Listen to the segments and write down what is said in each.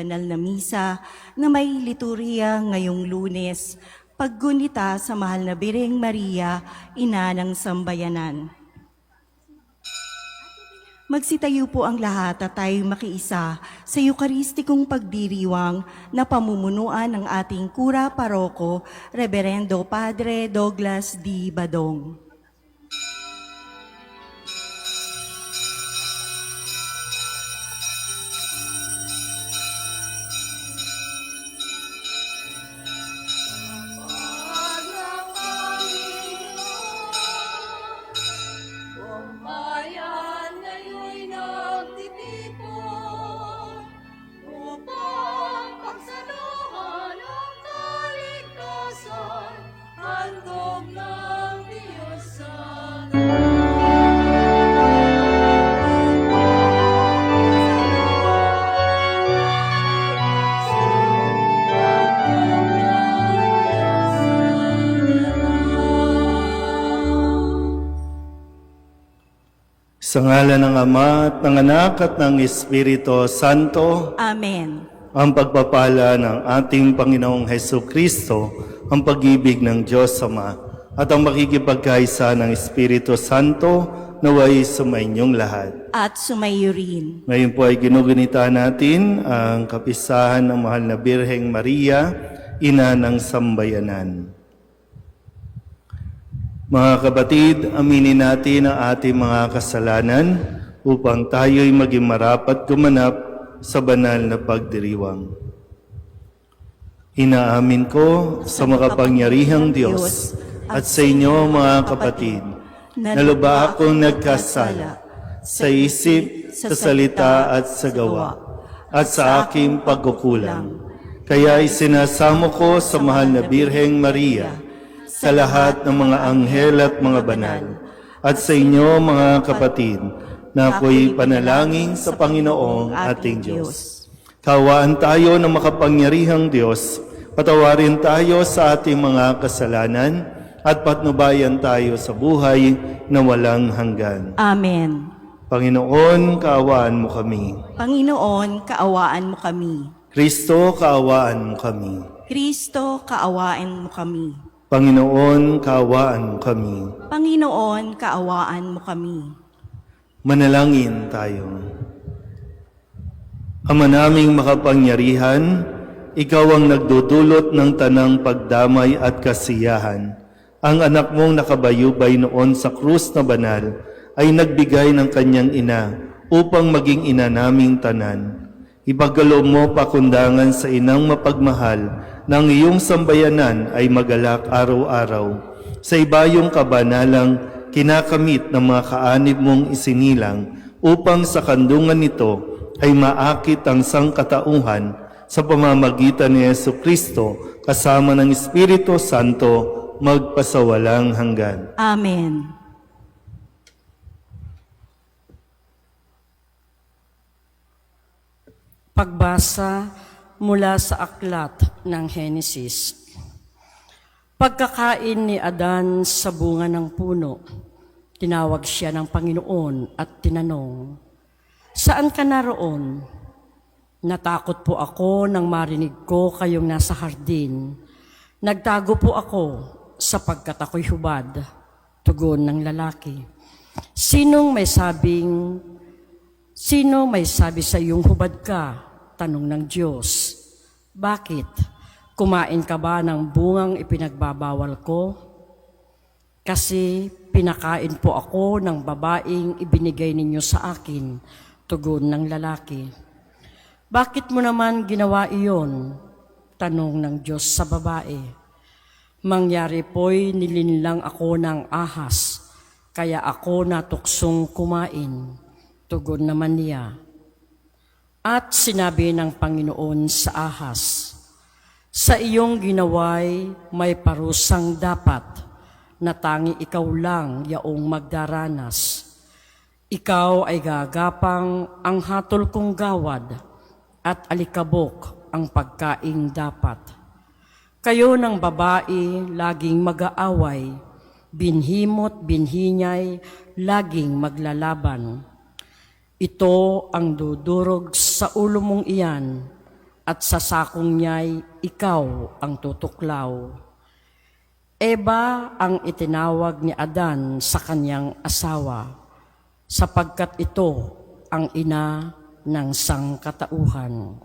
banal na misa na may liturhiya ngayong Lunes, paggunita sa mahal na Birheng Maria, ina ng sambayanan. Magsitayo po ang lahat at tayo makiisa sa Eucharistikong pagdiriwang na pamumunuan ng ating Kura Paroko, Reverendo Padre Douglas D. Badong. Sa ngalan ng Ama at ng Anak at ng Espiritu Santo. Amen. Ang pagpapala ng ating Panginoong Hesus Kristo, ang pag-ibig ng Diyos Ama, at ang makikipagkaisa ng Espiritu Santo naway sumainyong lahat. At sumayo rin. Ngayon po ay ginugunita natin ang kapisahan ng mahal na Birheng Maria, ina ng sambayanan. Mga kapatid, aminin natin ang ating mga kasalanan upang tayo'y maging marapat gumanap sa banal na pagdiriwang. Inaamin ko sa makapangyarihang Diyos at sa inyo mga kapatid, na lubha akong nagkasala sa isip, sa salita at sa gawa, at sa aking pagkukulang. Kaya isinasamo ko sa mahal na Birheng Maria, sa lahat ng mga anghel at mga banal, at sa inyo mga kapatid, na ako'y panalangin sa Panginoong ating Diyos. Kawaan tayo ng makapangyarihang Diyos, patawarin tayo sa ating mga kasalanan, at patnubayan tayo sa buhay na walang hanggan. Amen. Panginoon, kaawaan mo kami. Panginoon, kaawaan mo kami. Kristo, kaawaan mo kami. Kristo, kaawaan mo kami. Panginoon, kaawaan mo kami. Panginoon, kaawaan mo kami. Manalangin tayo. Ama naming makapangyarihan, ikaw ang nagdudulot ng tanang pagdamay at kasiyahan. Ang anak mong nakabayubay noon sa krus na banal ay nagbigay ng kanyang ina upang maging ina naming tanan. Ipagkaloob mo pakundangan sa inang mapagmahal ng iyong sambayanan ay magalak araw-araw sa ibayong kabanalang kinakamit ng mga kaanib mong isinilang upang sa kandungan nito ay maakit ang sangkatauhan sa pamamagitan ni Jesucristo kasama ng Espiritu Santo magpasawalang hanggan. Amen. Pagbasa mula sa aklat ng Henesis. Pagkakain ni Adan sa bunga ng puno, tinawag siya ng Panginoon at tinanong, "Saan ka naroon?" "Natakot po ako nang marinig ko kayong nasa hardin. Nagtago po ako sapagkat ako'y hubad," tugon ng lalaki. Sino may sabi sa iyong hubad ka?" Tanong ng Diyos. "Bakit? Kumain ka ba ng bungang ipinagbabawal ko?" "Kasi pinakain po ako ng babaeng ibinigay ninyo sa akin," tugon ng lalaki. "Bakit mo naman ginawa iyon?" Tanong ng Diyos sa babae. "Mangyari po'y nilinlang ako ng ahas, kaya ako natuksong kumain," tugon naman niya. At sinabi ng Panginoon sa ahas, "Sa iyong ginaway may parusang dapat, na tangi ikaw lang yaong magdaranas. Ikaw ay gagapang ang hatol kong gawad, at alikabok ang pagkaing dapat. Kayo ng babae laging mag-aaway, binhimo't binhinyay laging maglalaban. Ito ang dudurog sa ulo mong iyan, at sa sakong niya'y ikaw ang tutuklaw. Eva ang itinawag ni Adan sa kanyang asawa, sapagkat ito ang ina ng sangkatauhan.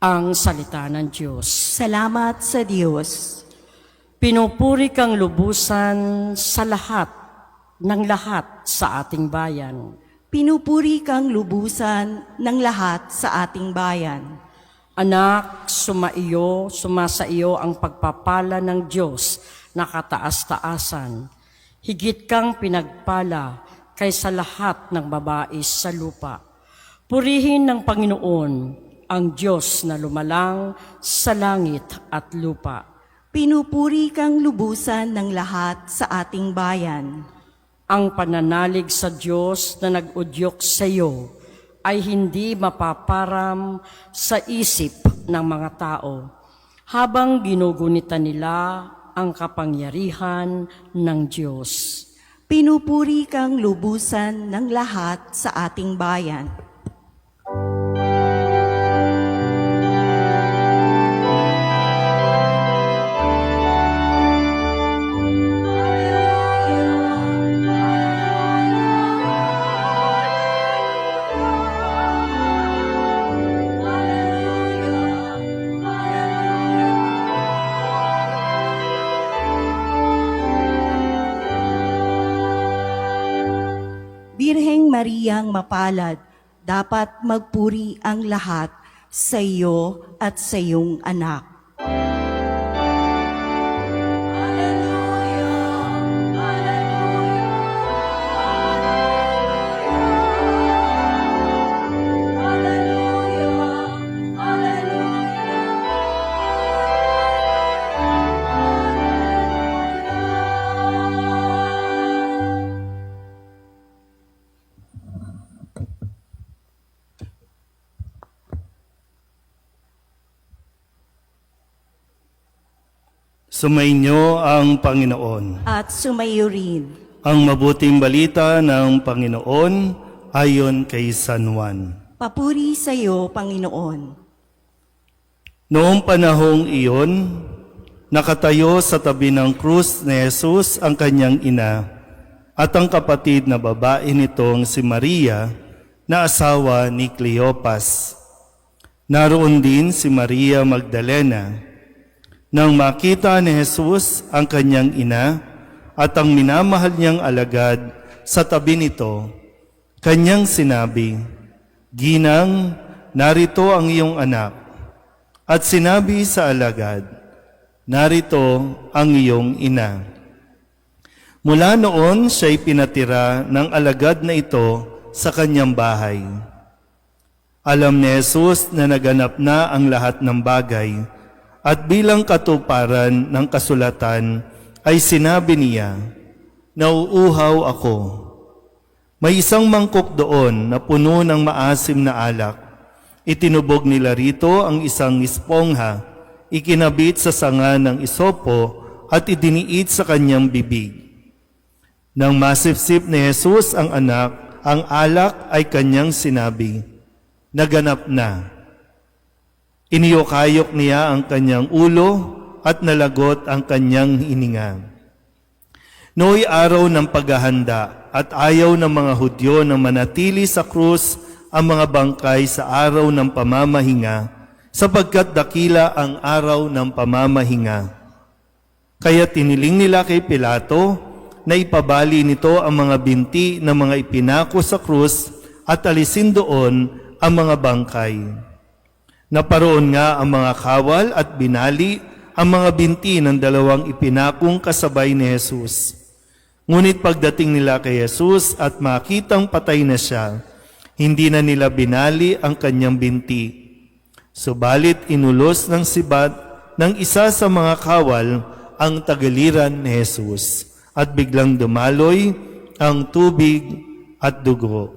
Ang salita ng Diyos. Salamat sa Diyos. Pinupuri kang lubusan sa lahat sa ating bayan. Pinupuri kang lubusan ng lahat sa ating bayan. Anak, sumasa iyo ang pagpapala ng Diyos na kataas-taasan. Higit kang pinagpala kaysa lahat ng babae sa lupa. Purihin ng Panginoon ang Diyos na lumalang sa langit at lupa. Pinupuri kang lubusan ng lahat sa ating bayan. Ang pananalig sa Diyos na nag-udyok sa iyo ay hindi mapaparam sa isip ng mga tao habang ginugunitan nila ang kapangyarihan ng Diyos. Pinupuri kang lubusan ng lahat sa ating bayan. Birheng Mariang mapalad, dapat magpuri ang lahat sa iyo at sa iyong anak. Sumainyo ang Panginoon. At sumayo rin. Ang mabuting balita ng Panginoon ayon kay San Juan. Papuri sa iyo, Panginoon. Noong panahong iyon, nakatayo sa tabi ng krus ni Jesus ang kanyang ina at ang kapatid na babae nitong si Maria na asawa ni Cleopas. Naroon din si Maria Magdalena. Nang makita ni Jesus ang kanyang ina at ang minamahal niyang alagad sa tabi nito, kanyang sinabi, "Ginang, narito ang iyong anak." At sinabi sa alagad, "Narito ang iyong ina." Mula noon siya'y pinatira ng alagad na ito sa kanyang bahay. Alam ni Jesus na naganap na ang lahat ng bagay, at bilang katuparan ng kasulatan ay sinabi niya, "Nauuhaw ako." May isang mangkok doon na puno ng maasim na alak. Itinubog nila rito ang isang espongha, ikinabit sa sanga ng isopo at idiniit sa kanyang bibig. Nang masipsip ni Jesus ang anak, ang alak ay kanyang sinabi, "Naganap na." Iniyokayok niya ang kanyang ulo at nalagot ang kanyang hininga. Nooy araw ng paghahanda at ayaw ng mga Hudyo na manatili sa krus ang mga bangkay sa araw ng pamamahinga, sapagkat dakila ang araw ng pamamahinga. Kaya tiniling nila kay Pilato na ipabali nito ang mga binti ng mga ipinako sa krus at alisin doon ang mga bangkay. Naparoon nga ang mga kawal at binali ang mga binti ng dalawang ipinakong kasabay ni Jesus. Ngunit pagdating nila kay Jesus at makitang patay na siya, hindi na nila binali ang kanyang binti. Subalit inulos ng sibat ng isa sa mga kawal ang tagaliran ni Jesus at biglang dumaloy ang tubig at dugo.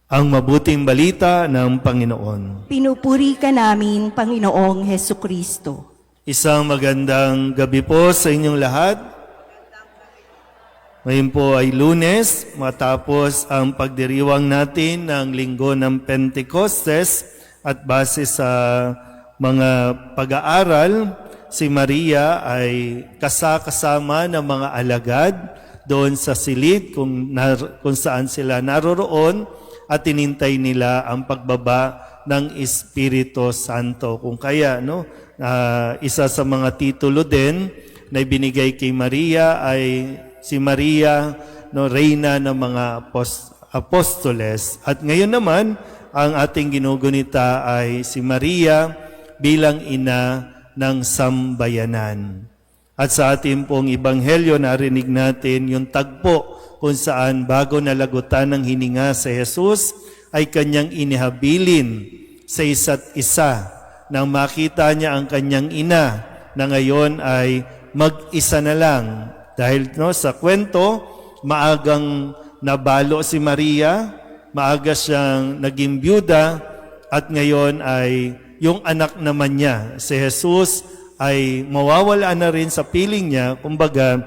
Ang mabuting balita ng Panginoon. Pinupuri ka namin, Panginoong Hesukristo. Isang magandang gabi po sa inyong lahat. Ngayon po ay Lunes, matapos ang pagdiriwang natin ng Linggo ng Pentecostes at base sa mga pag-aaral, si Maria ay kasama ng mga alagad doon sa silid kung saan sila naroroon at tinintay nila ang pagbaba ng Espiritu Santo. Kung kaya, isa sa mga titulo din na ibinigay kay Maria ay si Maria, Reyna ng mga apostoles. At ngayon naman, ang ating ginugunita ay si Maria bilang ina ng sambayanan. At sa ating pong Ebanghelyo, narinig natin yung tagpo kung saan bago nalagutan ng hininga sa Jesus, ay kanyang inihabilin sa isa't isa nang makita niya ang kanyang ina na ngayon ay mag-isa na lang. Dahil sa kwento, maagang nabalo si Maria, maaga siyang naging byuda, at ngayon ay yung anak naman niya, si Jesus, ay mawawala na rin sa piling niya. Kumbaga,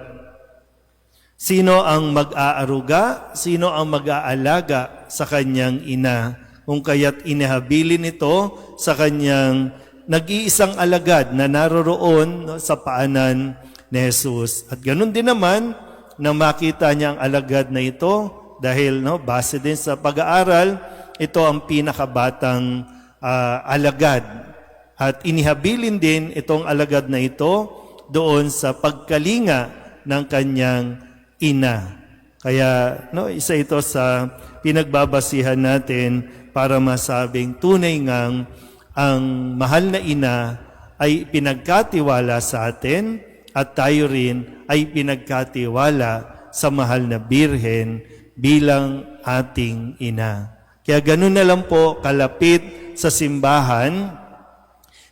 sino ang mag-aaruga, sino ang mag-aalaga sa kanyang ina, kung kaya't inihabilin ito sa kanyang nag-iisang alagad na naroroon sa paanan ni Jesus. At ganun din naman na makita niya ang alagad na ito dahil base din sa pag-aaral, ito ang pinakabatang alagad. At inihabilin din itong alagad na ito doon sa pagkalinga ng kanyang ina. Kaya isa ito sa pinagbabasihan natin para masabing tunay ngang ang mahal na ina ay pinagkatiwala sa atin at tayo rin ay pinagkatiwala sa mahal na Birhen bilang ating ina. Kaya ganun na lang po kalapit sa simbahan,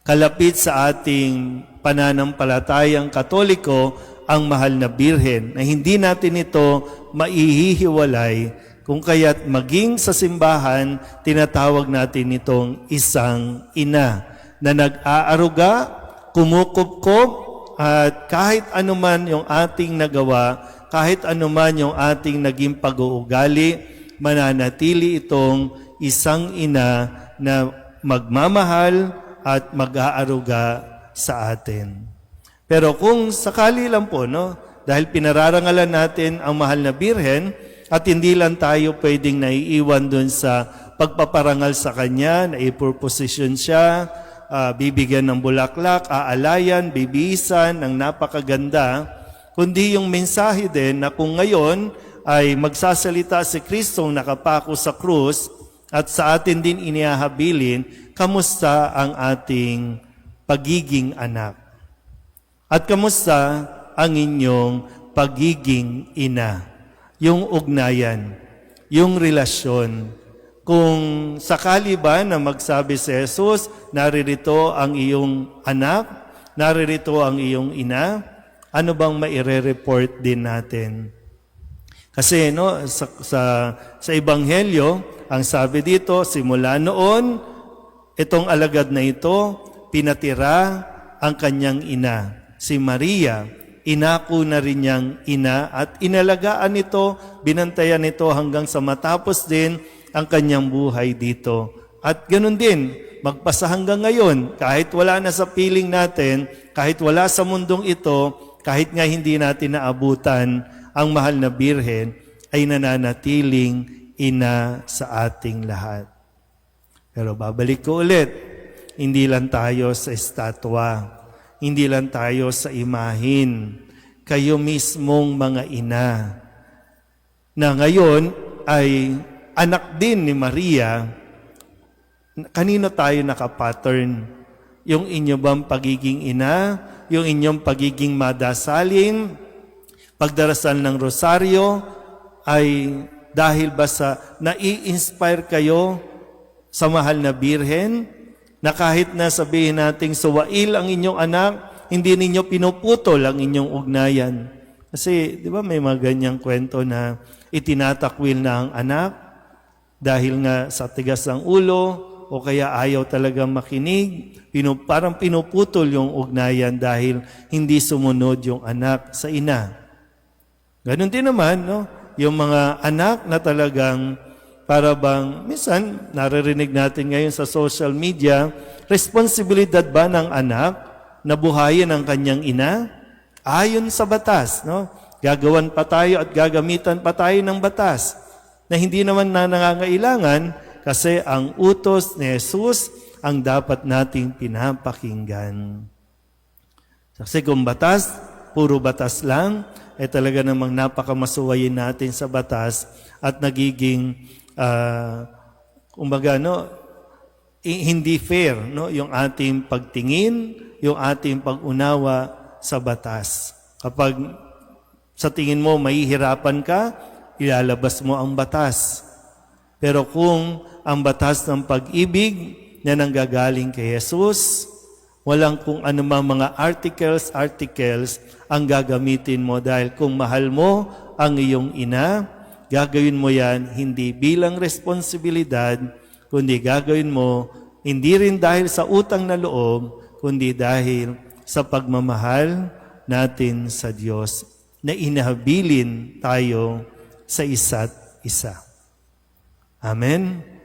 kalapit sa ating pananampalatayang Katoliko ang mahal na Birhen na hindi natin ito maihihiwalay, kung kaya't maging sa simbahan, tinatawag natin itong isang ina na nag-aaruga, kumukupkop, at kahit anuman yung ating nagawa, kahit anuman yung ating naging pag-uugali, mananatili itong isang ina na magmamahal at mag-aaruga sa atin. Pero kung sakali lang po, dahil pinararangalan natin ang mahal na Birhen, at hindi lang tayo pwedeng naiiwan dun sa pagpaparangal sa kanya, na i-proposition siya, bibigyan ng bulaklak, aalayan, bibisan, ng napakaganda, kundi yung mensahe din na kung ngayon ay magsasalita si Kristong nakapako sa krus at sa atin din inihabilin, kamusta ang ating pagiging anak? At kamusta ang inyong pagiging ina? Yung ugnayan, yung relasyon. Kung sakali ba na magsabi si Jesus, naririto ang iyong anak, naririto ang iyong ina, ano bang maire-report din natin? Kasi sa Ebanghelyo, ang sabi dito, simula noon, itong alagad na ito, pinatira ang kanyang ina, si Maria. Inako na rin niyang ina at inalagaan ito, binantayan ito hanggang sa matapos din ang kanyang buhay dito. At ganun din, magpasa hanggang ngayon, kahit wala na sa piling natin, kahit wala sa mundong ito, kahit nga hindi natin naabutan ang mahal na Birhen, ay nananatiling ina sa ating lahat. Pero babalik ko ulit, hindi lang tayo sa estatwa, hindi lang tayo sa imahin, kayo mismong mga ina, na ngayon ay anak din ni Maria. Kanino tayo nakapattern? Yung inyo bang pagiging ina, yung inyong pagiging madasalin, pagdarasal ng rosaryo, ay dahil ba sa nai-inspire kayo sa mahal na Birhen, na kahit na sabihin nating suwail ang inyong anak, hindi ninyo pinuputol ang inyong ugnayan. Kasi, di ba may mga ganyang kwento na itinatakwil na ang anak dahil nga sa tigas ng ulo o kaya ayaw talagang makinig, parang pinuputol yung ugnayan dahil hindi sumunod yung anak sa ina. Ganon din naman, no? Yung mga anak na talagang para bang, minsan, naririnig natin ngayon sa social media, responsibilidad ba ng anak na buhayin ang kanyang ina? Ayon sa batas, no? Gagawan pa tayo at gagamitan pa tayo ng batas na hindi naman na nangangailangan kasi ang utos ni Jesus ang dapat nating pinapakinggan. Kasi kung batas, puro batas lang, talaga namang napakamasuwayin natin sa batas at nagiging, hindi fair, no? Yung ating pagtingin, yung ating pag-unawa sa batas. Kapag sa tingin mo mahihirapan ka, ilalabas mo ang batas. Pero kung ang batas ng pag-ibig na nanggagaling kay Jesus, walang kung anumang mga articles ang gagamitin mo dahil kung mahal mo ang iyong ina, gagawin mo yan hindi bilang responsibilidad, kundi gagawin mo hindi rin dahil sa utang na loob, kundi dahil sa pagmamahal natin sa Diyos na inahabilin tayo sa isa't isa. Amen?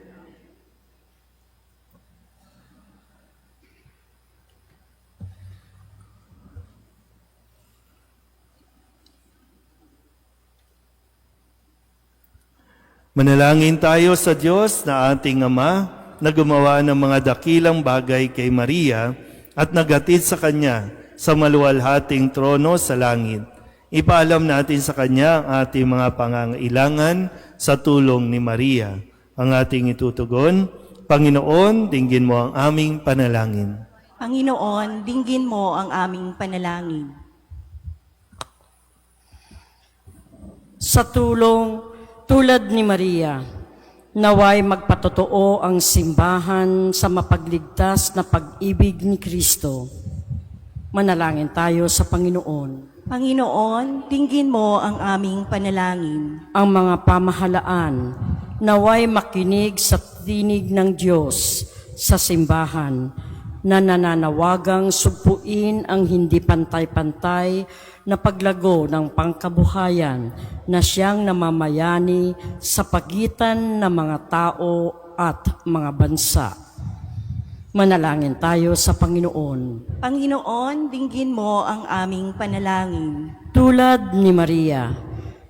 Manalangin tayo sa Diyos na ating Ama na gumawa ng mga dakilang bagay kay Maria at naghatid sa Kanya sa maluwalhating trono sa langit. Ipaalam natin sa Kanya ang ating mga pangangailangan sa tulong ni Maria. Ang ating itutugon, Panginoon, dinggin mo ang aming panalangin. Panginoon, dinggin mo ang aming panalangin. Sa tulad ni Maria, naway magpatotoo ang simbahan sa mapagligtas na pag-ibig ni Kristo. Manalangin tayo sa Panginoon. Panginoon, dinggin mo ang aming panalangin. Ang mga pamahalaan, naway makinig sa tinig ng Diyos sa simbahan na nananawagang sugpuin ang hindi pantay-pantay na paglago ng pangkabuhayan na siyang namamayani sa pagitan ng mga tao at mga bansa. Manalangin tayo sa Panginoon. Panginoon, dinggin mo ang aming panalangin. Tulad ni Maria,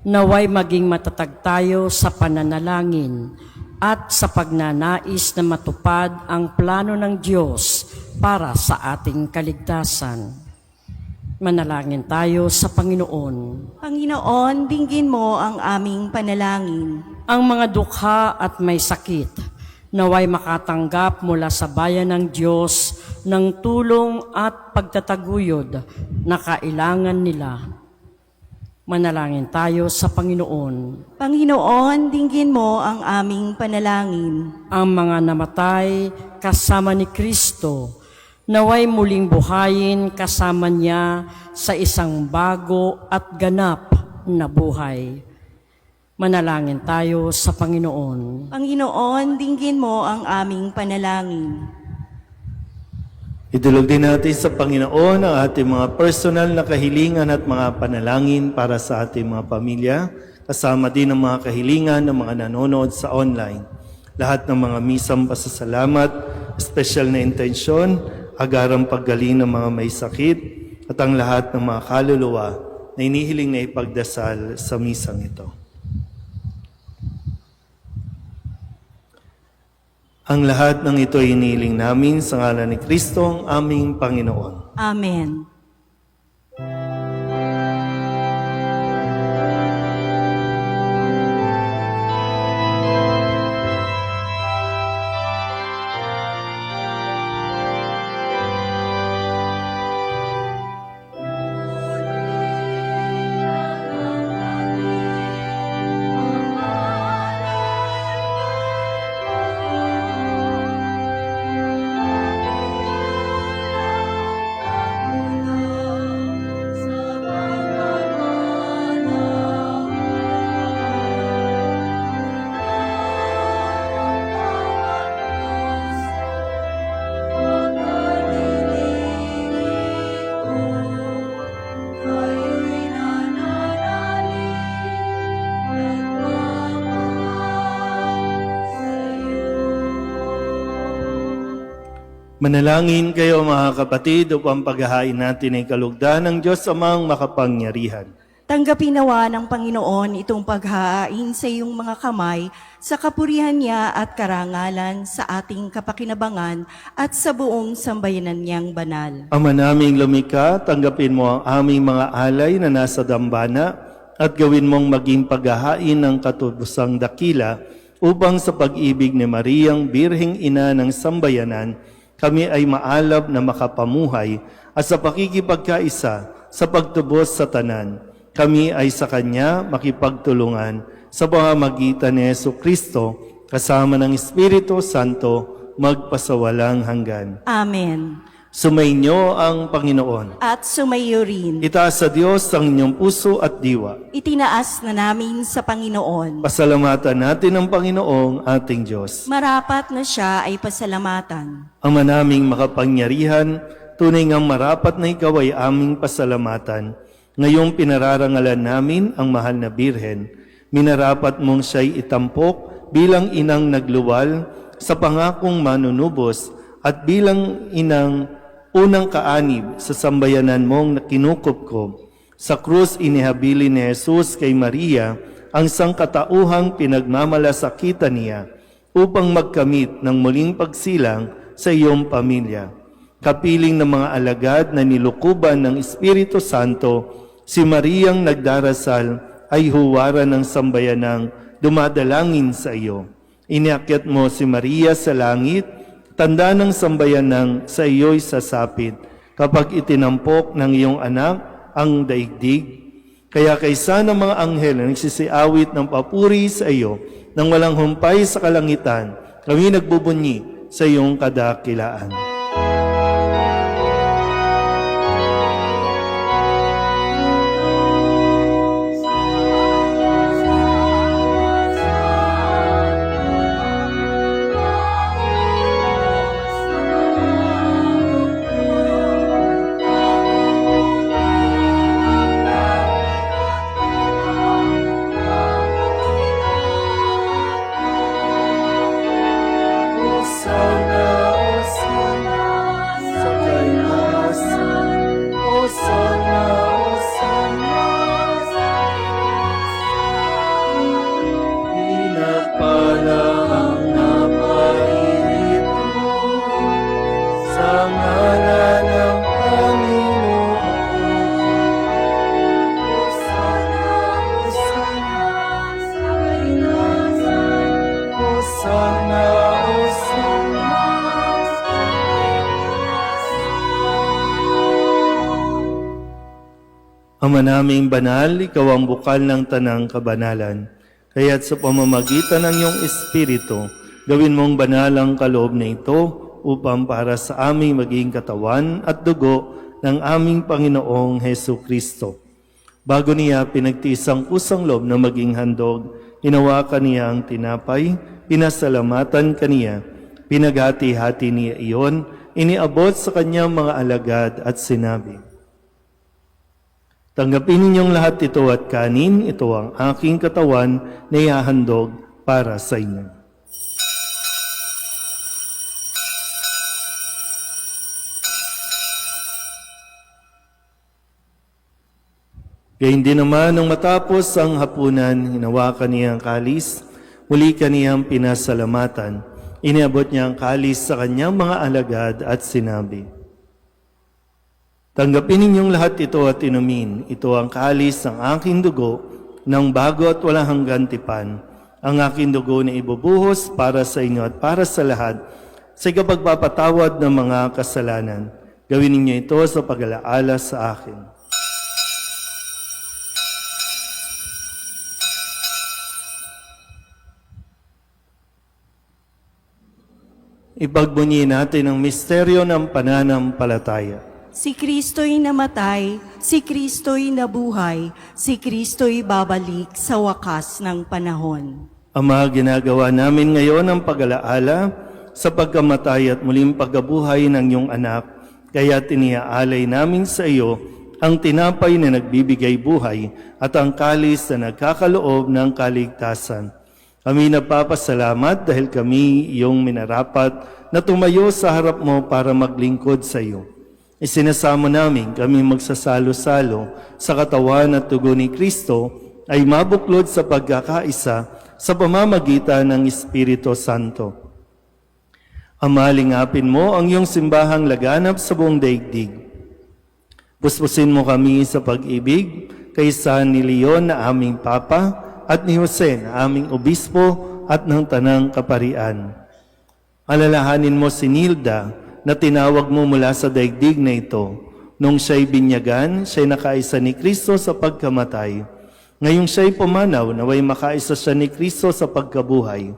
naway maging matatag tayo sa pananalangin at sa pagnanais na matupad ang plano ng Diyos para sa ating kaligtasan. Manalangin tayo sa Panginoon. Panginoon, dinggin mo ang aming panalangin. Ang mga dukha at may sakit, naway makatanggap mula sa bayan ng Diyos ng tulong at pagtataguyod na kailangan nila. Manalangin tayo sa Panginoon. Panginoon, dinggin mo ang aming panalangin. Ang mga namatay kasama ni Kristo, naway muling buhayin kasama niya sa isang bago at ganap na buhay. Manalangin tayo sa Panginoon. Panginoon, dinggin mo ang aming panalangin. Idulog din natin sa Panginoon ang ating mga personal na kahilingan at mga panalangin para sa ating mga pamilya, kasama din ang mga kahilingan ng mga nanonood sa online. Lahat ng mga misang pasasalamat, special na intensyon, agarang paggaling ng mga may sakit, at ang lahat ng mga kaluluwa na inihiling na ipagdasal sa misang ito. Ang lahat ng ito ay inihiling namin sa ngalan ni Kristo, ang aming Panginoon. Amen. Manalangin kayo mga kapatid upang paghahain natin ay kalugdan ng Diyos amang makapangyarihan. Tanggapin nawa ng Panginoon itong paghahain sa iyong mga kamay sa kapurihan niya at karangalan sa ating kapakinabangan at sa buong sambayanan niyang banal. Ama naming lumikha, tanggapin mo ang aming mga alay na nasa dambana at gawin mong maging paghahain ng katubusang dakila upang sa pag-ibig ni Mariang Birheng Ina ng Sambayanan, kami ay maalab na makapamuhay at sa pakikipagkaisa sa pagtubos sa tanan. Kami ay sa Kanya makipagtulungan sa pamamagitan ni Jesucristo kasama ng Espiritu Santo magpasawalang hanggan. Amen. Sumainyo ang Panginoon. At sumayo rin. Itaas sa Diyos ang inyong puso at diwa. Itinaas na namin sa Panginoon. Pasalamatan natin ang Panginoong ating Diyos. Marapat na siya ay pasalamatan. Ama naming makapangyarihan, tunay ngang marapat na ikaw ay aming pasalamatan. Ngayong pinararangalan namin ang mahal na Birhen, minarapat mong siya'y itampok bilang inang nagluwal sa pangakong manunubos at bilang inang unang kaanib sa sambayanan mong kinukupkob. Sa krus inihabili ni Jesus kay Maria ang sangkatauhang pinagmamalasakitan niya upang magkamit ng muling pagsilang sa iyong pamilya. Kapiling ng mga alagad na nilukuban ng Espiritu Santo, si Mariang nagdarasal ay huwaran ng sambayanang dumadalangin sa iyo. Iniakyat mo si Maria sa langit, tanda ng sambayanang sa iyo'y sasapit kapag itinampok ng iyong anak ang daigdig. Kaya kaysa ng mga anghel na nagsisiawit ng papuri sa iyo nang walang humpay sa kalangitan, kami nagbubunyi sa iyong kadakilaan. Ama naming banal, ikaw ang bukal ng tanang kabanalan. Kaya't sa pamamagitan ng iyong Espiritu, gawin mong banal ang kaloob na ito upang para sa aming maging katawan at dugo ng aming Panginoong Hesu Kristo. Bago niya pinagtiis ang kusang loob na maging handog, hinawakan niya ang tinapay, pinasalamatan kaniya, pinaghati-hati niya iyon, iniabot sa kanyang mga alagad at sinabi, tanggapin ninyong lahat ito at kanin, ito ang aking katawan na ihahandog para sa inyo. Gayun din naman nung matapos ang hapunan, hinawakan niya ang kalis, muli kaniyang pinasalamatan. Iniabot niya ang kalis sa kanyang mga alagad at sinabi, tanggapin ninyong lahat ito at inumin. Ito ang kalis ng aking dugo ng bago at walang hanggan tipan. Ang aking dugo na ibubuhos para sa inyo at para sa lahat sa ikapagpapatawad ng mga kasalanan. Gawin ninyo ito sa pag-alaala sa akin. Ipagbunyi natin ang misteryo ng pananampalataya. Si Kristo'y namatay, si Kristo'y nabuhay, si Kristo'y babalik sa wakas ng panahon. Ama, ginagawa namin ngayon ang pag-alaala sa pagkamatay at muling pagkabuhay ng iyong anak, kaya tiniaalay namin sa iyo ang tinapay na nagbibigay buhay at ang kalis na nagkakaloob ng kaligtasan. Kami nagpapasalamat dahil kami iyong minarapat na tumayo sa harap mo para maglingkod sa iyo. Isinasamo namin kami magsasalo-salo sa katawan at dugo ni Kristo ay mabuklod sa pagkakaisa sa pamamagitan ng Espiritu Santo. Ama, lingapin mo ang iyong simbahang laganap sa buong daigdig. Puspusin mo kami sa pag-ibig kaysa ni Leon na aming Papa at ni Jose na aming Obispo at ng Tanang Kaparian. Alalahanin mo si Nilda na tinawag mo mula sa daigdig na ito. Nung siya'y binyagan, siya'y nakaisa ni Kristo sa pagkamatay. Ngayong siya'y pumanaw, naway makaisa siya ni Kristo sa pagkabuhay.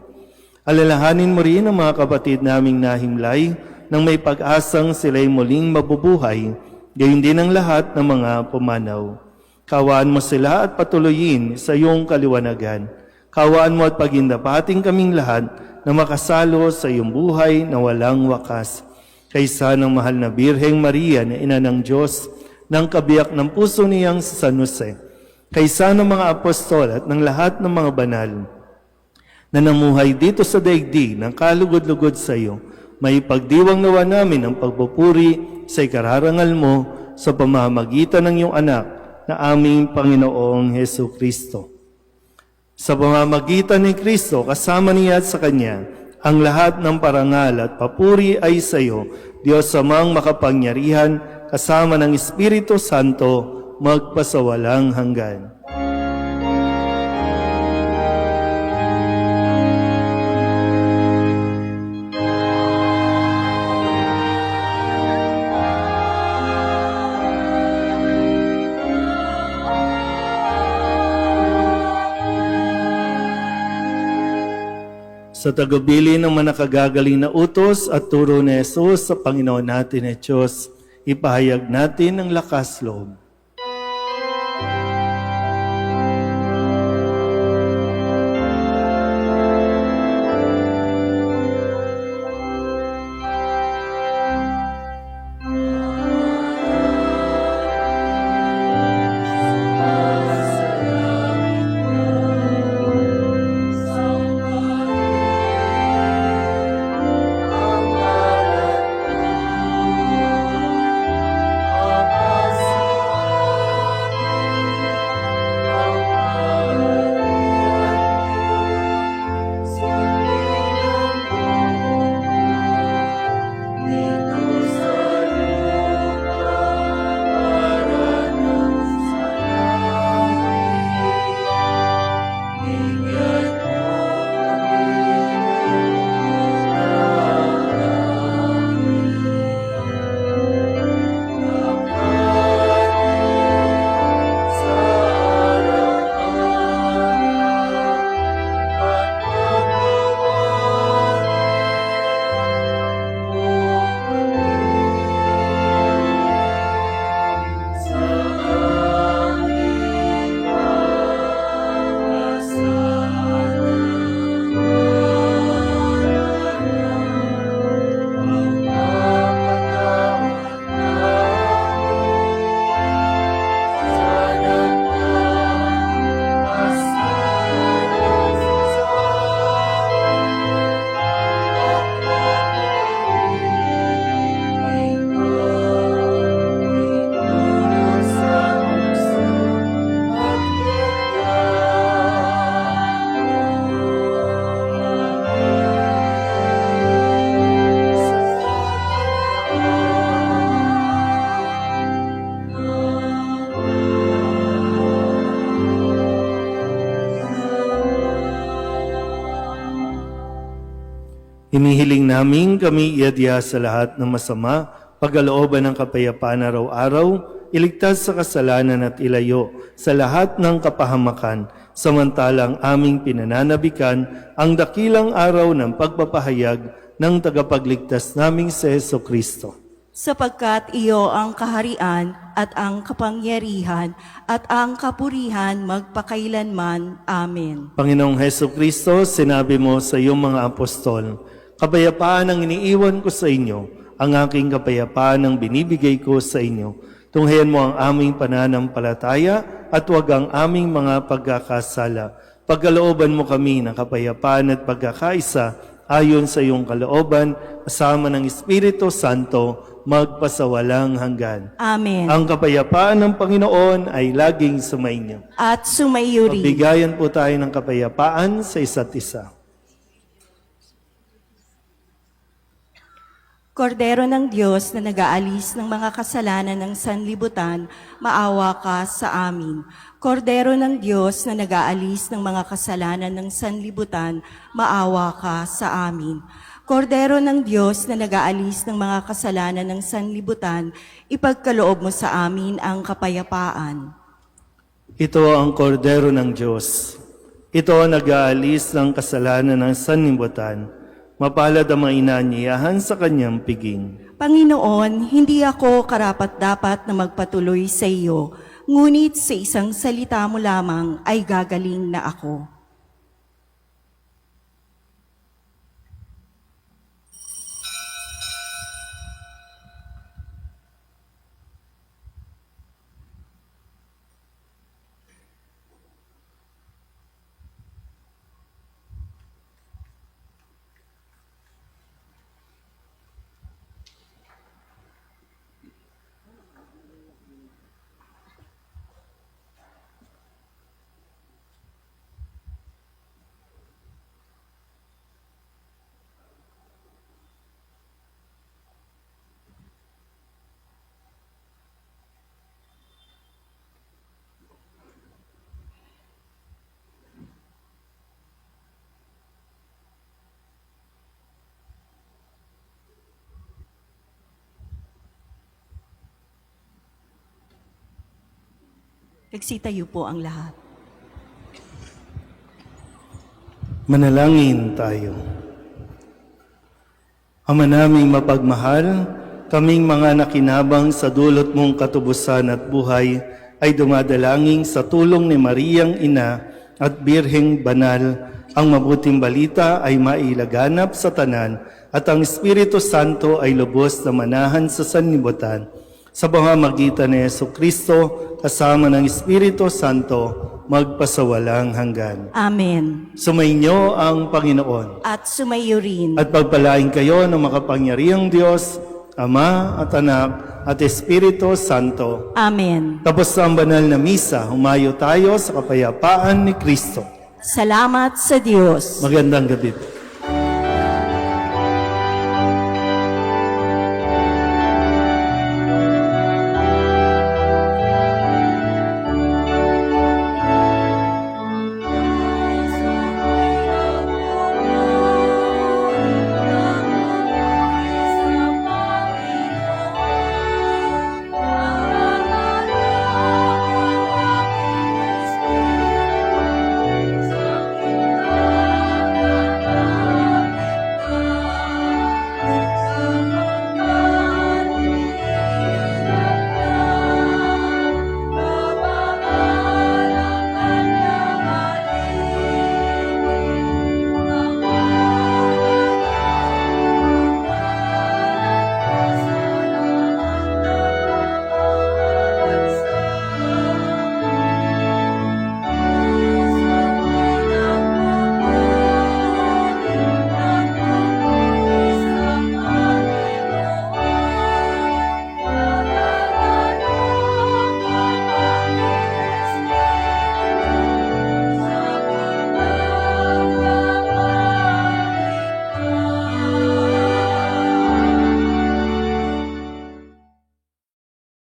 Alalahanin mo rin ang mga kapatid naming nahimlay nang may pag-asang sila'y muling mabubuhay, gayon din ang lahat ng mga pumanaw. Kawaan mo sila at patuloyin sa iyong kaliwanagan. Kawaan mo at pagindapating kaming lahat na makasalo sa iyong buhay na walang wakas. Kaysa ng mahal na Birheng Maria na ina ng Diyos, ng kabiyak ng puso niyang si San Jose, kaysa ng mga apostol at ng lahat ng mga banal na namuhay dito sa daigdig ng kalugod-lugod sa iyo, may pagdiwang nawa namin ang pagpupuri sa ikararangal mo sa pamamagitan ng iyong anak na aming Panginoong Hesu Kristo. Sa pamamagitan ni Kristo, kasama niya at sa Kanya, ang lahat ng parangal at papuri ay sa iyo, Diyos Amang makapangyarihan, kasama ng Espiritu Santo, magpasawalang hanggan. Sa tagubilin ng manakagagaling na utos at turo ni Jesus sa Panginoon natin at Diyos, ipahayag natin ang lakas loob. Hinihiling namin kami iadya sa lahat ng masama, pagkalooban ng kapayapaan araw-araw, iligtas sa kasalanan at ilayo sa lahat ng kapahamakan, samantalang aming pinananabikan ang dakilang araw ng pagpapahayag ng tagapagligtas naming si Hesu Kristo. Sapagkat iyo ang kaharian at ang kapangyarihan at ang kapurihan magpakailanman. Amen. Panginoong Hesu Kristo, sinabi mo sa iyong mga apostol, kapayapaan ang iniiwan ko sa inyo, ang aking kapayapaan ang binibigay ko sa inyo. Tunghayan mo ang aming pananampalataya at huwag ang aming mga pagkakasala. Pagkalooban mo kami ng kapayapaan at pagkakaisa ayon sa iyong kalooban, kasama ng Espiritu Santo, magpasawalang hanggan. Amen. Ang kapayapaan ng Panginoon ay laging sumainyo. At sumayo rin. Bigayan po tayo ng kapayapaan sa isa't isa. Kordero ng Diyos na nag-aalis ng mga kasalanan ng sanlibutan, maawa ka sa amin. Kordero ng Diyos na nag-aalis ng mga kasalanan ng sanlibutan, maawa ka sa amin. Kordero ng Diyos na nag-aalis ng mga kasalanan ng sanlibutan, ipagkaloob mo sa amin ang kapayapaan. Ito ang kordero ng Diyos. Ito ang nag-aalis ng kasalanan ng sanlibutan. Mapalad ang mga inaanyayahan sa kanyang piging. Panginoon, hindi ako karapat-dapat na magpatuloy sa iyo, ngunit sa isang salita mo lamang ay gagaling na ako. Nagsitayo po ang lahat. Manalangin tayo. Ama naming mapagmahal, kaming mga nakinabang sa dulot mong katubusan at buhay ay dumadalangin sa tulong ni Mariang Ina at Birheng Banal. Ang mabuting balita ay mailaganap sa tanan at ang Espiritu Santo ay lubos na manahan sa sanlibutan. Sa pamamagitan ni Jesucristo, kasama ng Espiritu Santo, magpasawalang hanggan. Amen. Sumainyo ang Panginoon. At sumayo rin. At pagpalain kayo ng makapangyarihang Diyos, Ama at Anak at Espiritu Santo. Amen. Tapos ang banal na misa, humayo tayo sa kapayapaan ni Kristo. Salamat sa Diyos. Magandang gabi.